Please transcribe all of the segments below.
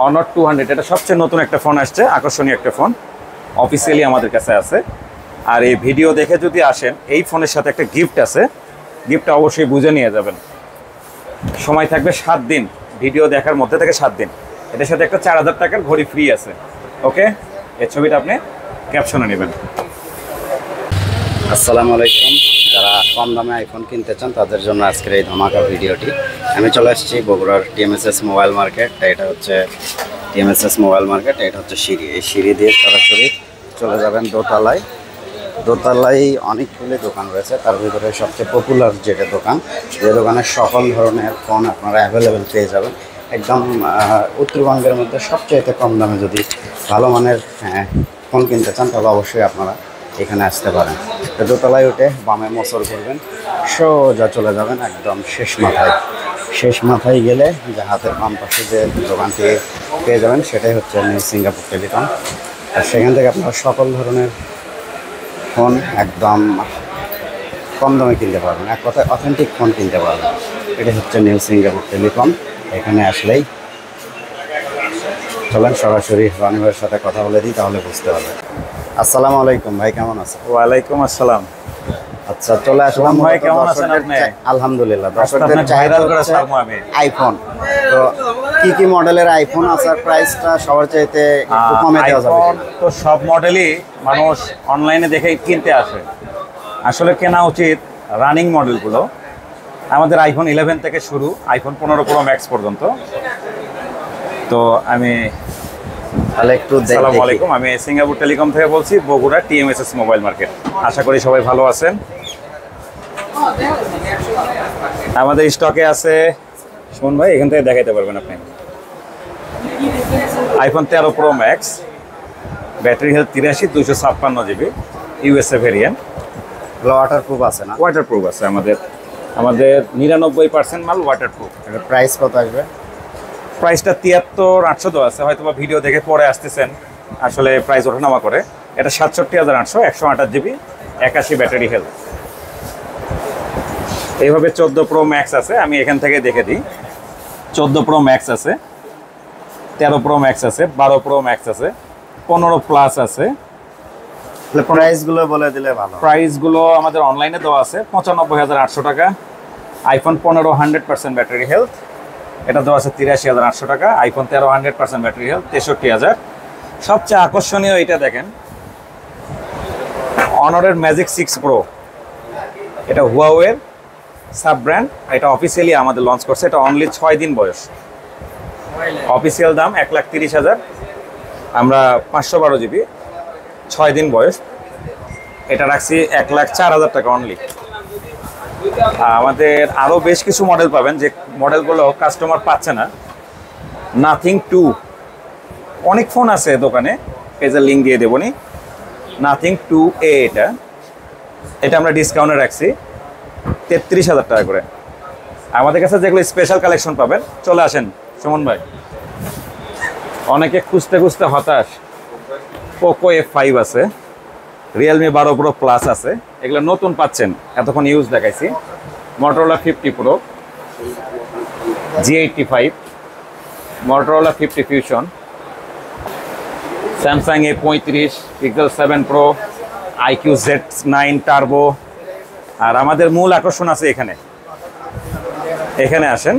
Honor 200 এটা সবচেয়ে নতুন একটা ফোন আসছে, আকর্ষণীয় একটা ফোন, অফিসিয়ালি আমাদের কাছে আছে। আর এই ভিডিও দেখে যদি আসেন, এই ফোনের সাথে একটা গিফট আছে, গিফটটা অবশ্যই বুঝে নিয়ে যাবেন। সময় থাকবে 7 দিন, ভিডিও দেখার মধ্যে থেকে 7 দিন। এটার সাথে একটা 4000 টাকার ঘড়ি ফ্রি আছে। ওকে, এই ছবিটা আপনি ক্যাপশনে নেবেন। আসসালামু আলাইকুম। যারা কম দামে আইফোন কিনতে চান তাদের জন্য আজকের এই ধামাকা ভিডিওটি। আমি চলে আসছি বগুড়ার টিএমএসএস মোবাইল মার্কেট। এটা হচ্ছে টিএমএসএস মোবাইল মার্কেট, এটা হচ্ছে সিঁড়ি। এই সিঁড়ি দিয়ে সরাসরি চলে যাবেন দোতলায়। দোতলায় অনেকগুলি দোকান রয়েছে, তার ভিতরে সবচেয়ে পপুলার যেটা দোকান, যে দোকানে সকল ধরনের ফোন আপনারা অ্যাভেলেবেল পেয়ে যাবেন। একদম উত্তরবঙ্গের মধ্যে সবচেয়ে কম দামে যদি ভালো মানের ফোন কিনতে চান তাহলে অবশ্যই আপনারা এখানে আসতে পারেন। তো দোতলায় উঠে বামে মোচড় করবেন, সোজা চলে যাবেন একদম শেষ মাথায় গেলে যে হাতের বাম পাশে যে দোকানটি পেয়ে যাবেন সেটাই হচ্ছে নিউ সিঙ্গাপুর টেলিকম। আর সেখান থেকে আপনারা সকল ধরনের ফোন একদম কম দামে কিনতে পারবেন, এক কথায় অথেন্টিক ফোন কিনতে পারবেন। এটা হচ্ছে নিউ সিঙ্গাপুর টেলিকম। এখানে আসলেই চলেন সরাসরি রনি ভাইয়ের সাথে কথা বলে দিই, তাহলে বুঝতে পারবেন। আসসালামু আলাইকুম ভাই, কেমন আছেন? ওয়ালাইকুম আসসালাম। আচ্ছা, চলে আসলাম ভাই, কেমন আছেন আপনি? আলহামদুলিল্লাহ। দর্শকদের চাহিদা হচ্ছে আইফোন। তো কি মডেলের আইফোন আছে, প্রাইসটা সবার চাইতে একটু কমে দেওয়া যাবে? তো সব মডেলই মানুষ অনলাইনে দেখে কিনতে আসে, আসলে কেনা উচিত রানিং মডেলগুলো। আমাদের আইফোন 11 থেকে শুরু, আইফোন 15 প্রো ম্যাক্স পর্যন্ত। তো আমি আসসালামু আলাইকুম, আমি সিঙ্গাপুর টেলিকম থেকে বলছি, বগুড়া টিএমএসএস মোবাইল মার্কেট। আশা করি সবাই ভালো আছেন। আমাদের স্টকে আছে, শুনুন ভাই, এখান থেকে দেখাইতে পারবেন আপনি। IPhone 13 pro max, battery health 83, 256 GB, USA variant. Waterproof আছে না? ওয়াটারপ্রুফ আছে আমাদের 99% মাল ওয়াটারপ্রুফ। প্রাইস কত আসবে? প্রাইসটা 73,800 দেওয়া আছে, হয়তো বা ভিডিও দেখে পরে আসতেছেন, আসলে প্রাইস ওঠানামা করে। এটা 67,800, 128 জিবি, 81 ব্যাটারি হেলথ। এইভাবে 14 প্রো ম্যাক্স আছে, আমি এখান থেকে দেখে দিই। 14 প্রো ম্যাক্স আছে, 13 প্রো ম্যাক্স আছে, 12 প্রো ম্যাক্স আছে, 15 প্লাস আছে। প্রাইসগুলো বলে দিলে ভালো। প্রাইসগুলো আমাদের অনলাইনে দেওয়া আছে 95,800 টাকা। আইফোন 15 100% ব্যাটারি হেলথ, এটা দেওয়া আছে 83,800 টাকা। IPhone 13 100% battery health, 63,000। সবচেয়ে আকর্ষণীয় এটা দেখেন, অনরের ম্যাজিক 6 প্রো। এটা হুয়াওয়ের সাব ব্র্যান্ড, এটা অফিসিয়ালি আমাদের লঞ্চ করছে। এটা অনলি 6 দিন বয়স, অফিসিয়াল দাম 1,30,000। আমরা 512 জিবি, 6 দিন বয়স, এটা রাখছি 1,04,000 টাকা অনলি। আমাদের আরও বেশ কিছু মডেল পাবেন, যে মডেলগুলো কাস্টমার পাচ্ছে না। নাথিং 2, অনেক ফোন আছে দোকানে, পেজের লিঙ্ক দিয়ে দেবনি। নাথিং 2A, এটা আমরা ডিসকাউন্টে রাখছি 33,000 টাকা করে। আমাদের কাছে যেগুলো স্পেশাল কালেকশন পাবেন, চলে আসেন সুমন ভাই। অনেকে খুঁজতে খুঁজতে হতাশ। পোকো F5 আছে, রিয়েলমি 12 প্রো প্লাস আছে, এগুলো নতুন পাচ্ছেন, এতক্ষণ ইউজ দেখাইছি। Motorola 50 pro, G85, Motorola 50 fusion, Samsung A35, Pixel 7 pro, IQ Z9 turbo. আর আমাদের মূল আকর্ষণ আছে এখানে। এখানে আসেন,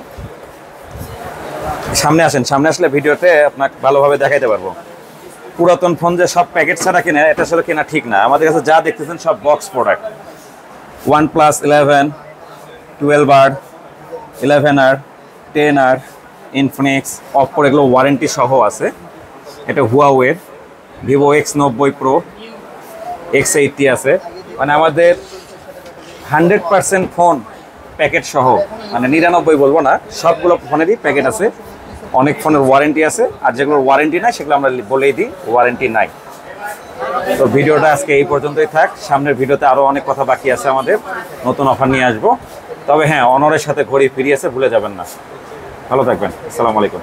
সামনে আসেন, সামনে আসলে ভিডিওতে আপনাকে ভালোভাবে দেখাইতে পারবো। পুরাতন ফোন যে সব প্যাকেট ছাড়া কিনে, এটা আসলে কেনা ঠিক না। আমাদের কাছে যা দেখতেছেন সব box product. OnePlus 11, 12R, 11R, 10R, Infinix, অপোর, এগুলো ওয়ারেন্টি সহ আছে। এটা হুয়াওয়ের ভিভো X90 প্রো, X80 আছে। মানে আমাদের 100% ফোন প্যাকেট সহ, মানে 99 বলবো না, সবগুলো ফোনেরই প্যাকেট আছে। অনেক ফোনের ওয়ারেন্টি আছে, আর যেগুলোর ওয়ারেন্টি নাই সেগুলো আমরা বলেই দিই ওয়ারেন্টি নাই। তো ভিডিওটা আজকে এই পর্যন্তই থাক। সামনের ভিডিওতে আরও অনেক কথা বাকি আছে, আমাদের নতুন অফার নিয়ে আসবো। তবে হ্যাঁ, অনরের সাথে ঘড়ি ফ্রি আছে, ভুলে যাবেন না। ভালো থাকবেন, আসসালামু আলাইকুম।